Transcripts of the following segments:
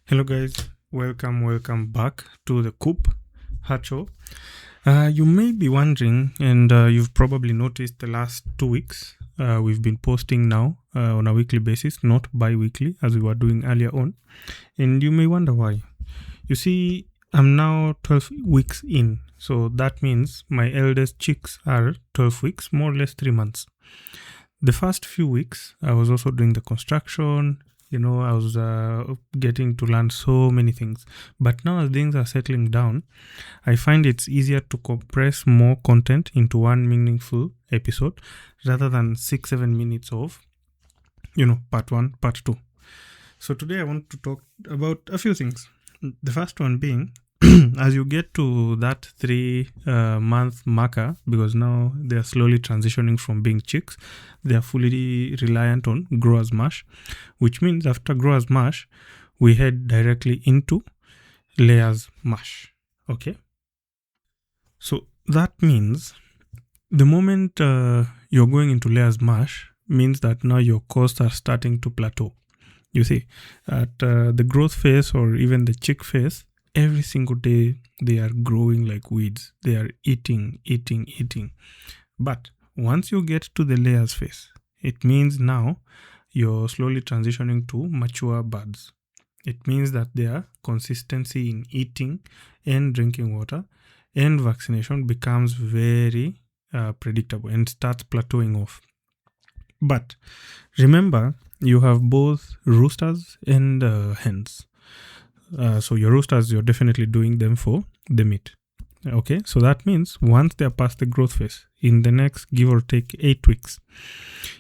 Hello guys, welcome back to the Coop Hacho. You may be wondering, and you've probably noticed the last 2 weeks, we've been posting now on a weekly basis, not bi-weekly as we were doing earlier on. And you may wonder why. You see, I'm now 12 weeks in, so that means my eldest chicks are 12 weeks, more or less 3 months. The first few weeks, I was also doing the construction. I was getting to learn so many things. But now as things are settling down, I find it's easier to compress more content into one meaningful episode rather than 6-7 minutes of, part 1, part 2. So today I want to talk about a few things. The first one being, as you get to that 3-month marker, because now they are slowly transitioning from being chicks, they are fully reliant on growers mash, which means after growers mash, we head directly into layers mash. Okay. So that means the moment you're going into layers mash means that now your costs are starting to plateau. You see, at the growth phase or even the chick phase, every single day they are growing like weeds. They are eating. But once you get to the layers phase, it means now you're slowly transitioning to mature buds. It means that their consistency in eating and drinking water and vaccination becomes very predictable and starts plateauing off. But remember, you have both roosters and hens. So your roosters, you're definitely doing them for the meat. Okay, so that means once they're past the growth phase, in the next give or take 8 weeks,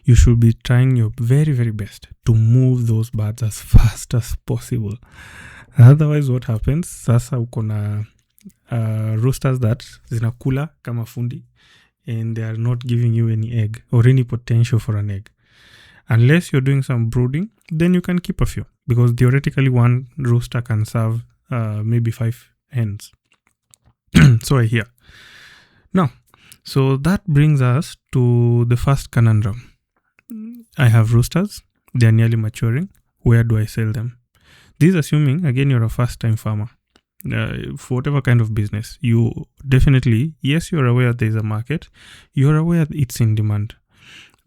you should be trying your very, very best to move those birds as fast as possible. Otherwise, what happens? Sasa uko na roosters that zinakula kama fundi and they are not giving you any egg or any potential for an egg. Unless you're doing some brooding, then you can keep a few, because theoretically one rooster can serve maybe 5 hens. So I hear. Now, so that brings us to the first conundrum. I have roosters. They're nearly maturing. Where do I sell them? This is assuming, again, you're a first-time farmer. For whatever kind of business, you definitely, yes, you're aware there's a market. You're aware it's in demand.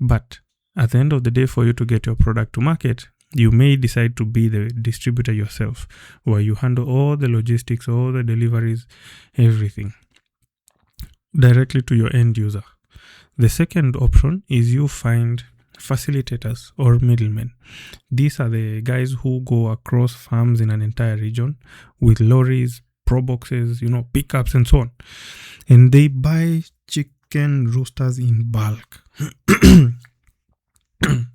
But at the end of the day, for you to get your product to market, you may decide to be the distributor yourself, where you handle all the logistics, all the deliveries, everything directly to your end user. The second option is you find facilitators or middlemen. These are the guys who go across farms in an entire region with lorries, pro boxes, pickups and so on. And they buy chicken roosters in bulk.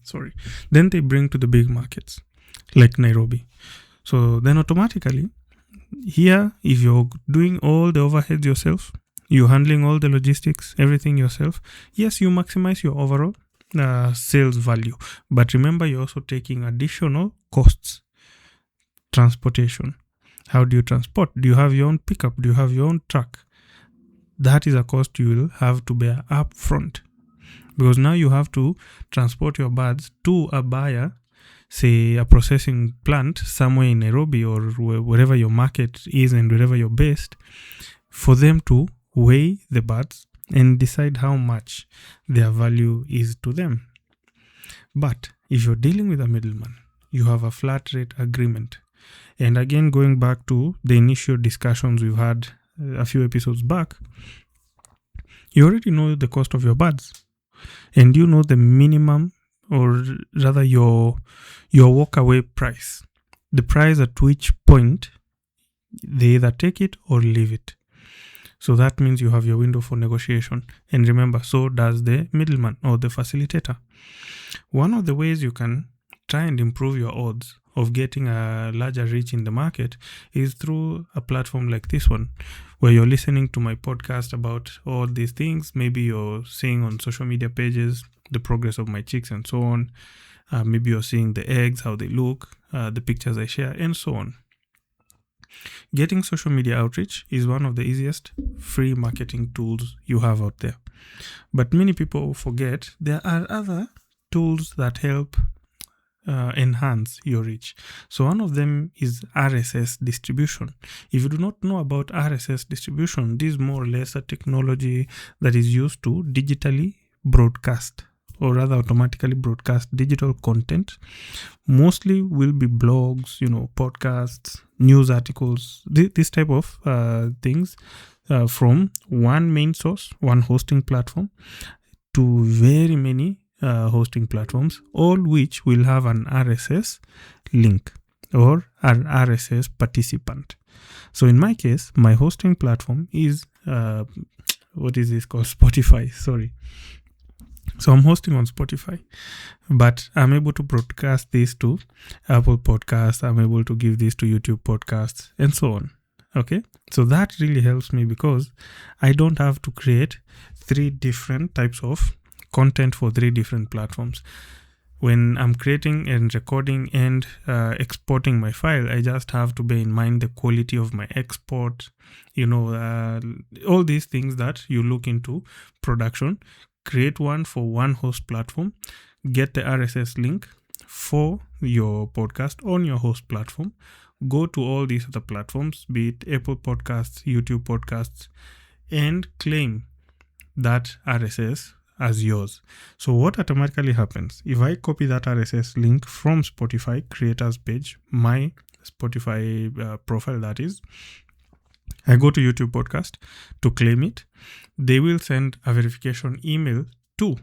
Sorry. Then they bring to the big markets like Nairobi. So then automatically here, if you're doing all the overheads yourself, you're handling all the logistics, everything yourself, yes, you maximize your overall sales value. But remember, you're also taking additional costs. Transportation. How do you transport? Do you have your own pickup? Do you have your own truck? That is a cost you will have to bear up front. Because now you have to transport your birds to a buyer, say a processing plant somewhere in Nairobi or wherever your market is and wherever you're based, for them to weigh the birds and decide how much their value is to them. But if you're dealing with a middleman, you have a flat rate agreement. And again, going back to the initial discussions we've had a few episodes back, you already know the cost of your birds. And you know the minimum, or rather your walk-away price. The price at which point they either take it or leave it. So that means you have your window for negotiation. And remember, so does the middleman or the facilitator. One of the ways you can try and improve your odds of getting a larger reach in the market is through a platform like this one, where you're listening to my podcast about all these things. Maybe you're seeing on social media pages the progress of my chicks and so on. Maybe you're seeing the eggs, how they look, the pictures I share, and so on. Getting social media outreach is one of the easiest free marketing tools you have out there. But many people forget there are other tools that help enhance your reach. So one of them is RSS distribution. If you do not know about RSS distribution, this is more or less a technology that is used to digitally broadcast, or rather automatically broadcast digital content. Mostly will be blogs, podcasts, news articles, this type of things from one main source, one hosting platform, to very many hosting platforms, all which will have an RSS link or an RSS participant. So in my case, my hosting platform is what is this called? Spotify. Sorry. So I'm hosting on Spotify, but I'm able to broadcast this to Apple Podcasts. I'm able to give this to YouTube Podcasts and so on. Okay. So that really helps me because I don't have to create 3 different types of content for 3 different platforms. When I'm creating and recording and exporting my file, I just have to bear in mind the quality of my export, all these things that you look into production. Create one for one host platform, get the RSS link for your podcast on your host platform, go to all these other platforms, be it Apple Podcasts, YouTube Podcasts, and claim that RSS as yours. So what automatically happens, if I copy that RSS link from Spotify creators page, my Spotify profile that is, I go to YouTube Podcast to claim it. They will send a verification email to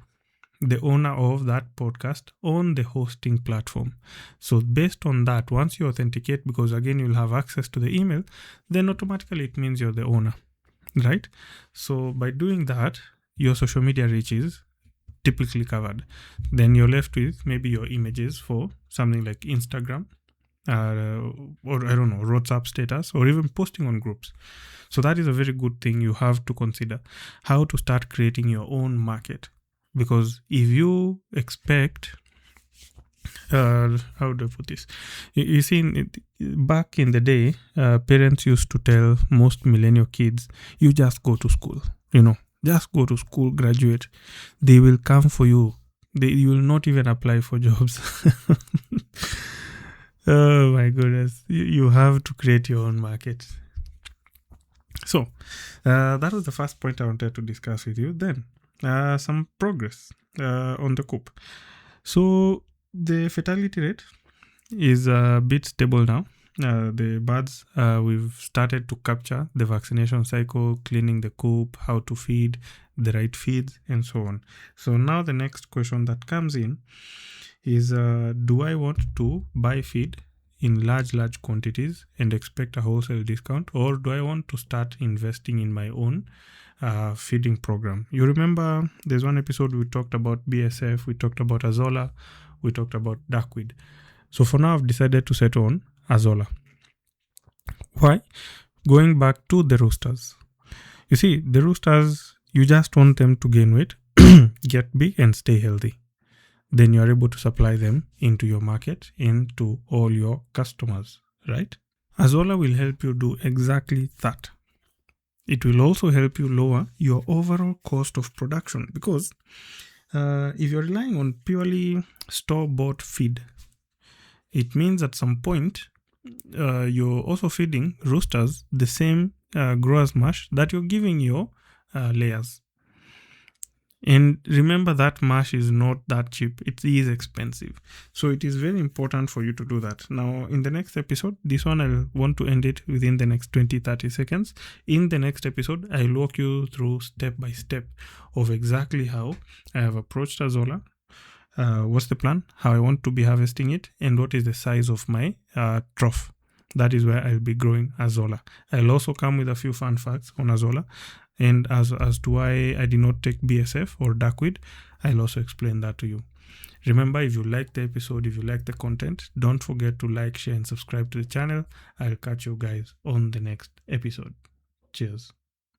the owner of that podcast on the hosting platform. So based on that, once you authenticate, because again, you'll have access to the email, then automatically it means you're the owner, right? So by doing that, your social media reach is typically covered. Then you're left with maybe your images for something like Instagram, or I don't know, WhatsApp status, or even posting on groups. So that is a very good thing you have to consider, how to start creating your own market. Because if you expect, how do I put this? You see, back in the day, parents used to tell most millennial kids, you just go to school, just go to school, graduate. They will come for you. You will not even apply for jobs. Oh my goodness. You have to create your own market. So that was the first point I wanted to discuss with you. Then some progress on the coop. So the fatality rate is a bit stable now. The birds, we've started to capture the vaccination cycle, cleaning the coop, how to feed, the right feeds, and so on. So now the next question that comes in is, do I want to buy feed in large quantities and expect a wholesale discount, or do I want to start investing in my own feeding program? You remember there's one episode we talked about BSF, we talked about Azola, we talked about duckweed. So for now, I've decided to settle on Azola. Why? Going back to the roosters. You see, the roosters, you just want them to gain weight, get big, and stay healthy. Then you're able to supply them into your market, into all your customers, right? Azola will help you do exactly that. It will also help you lower your overall cost of production, because if you're relying on purely store-bought feed, it means at some point you're also feeding roosters the same growers mash that you're giving your layers. And remember that mash is not that cheap. It is expensive. So it is very important for you to do that. Now, in the next episode, this one I'll want to end it within the next 20-30 seconds. In the next episode, I'll walk you through step by step of exactly how I have approached Azola, what's the plan, how I want to be harvesting it, and what is the size of my trough. That is where I'll be growing Azola. I'll also come with a few fun facts on Azola. And as to why I did not take BSF or duckweed, I'll also explain that to you. Remember, if you like the episode, if you like the content, don't forget to like, share, and subscribe to the channel. I'll catch you guys on the next episode. Cheers.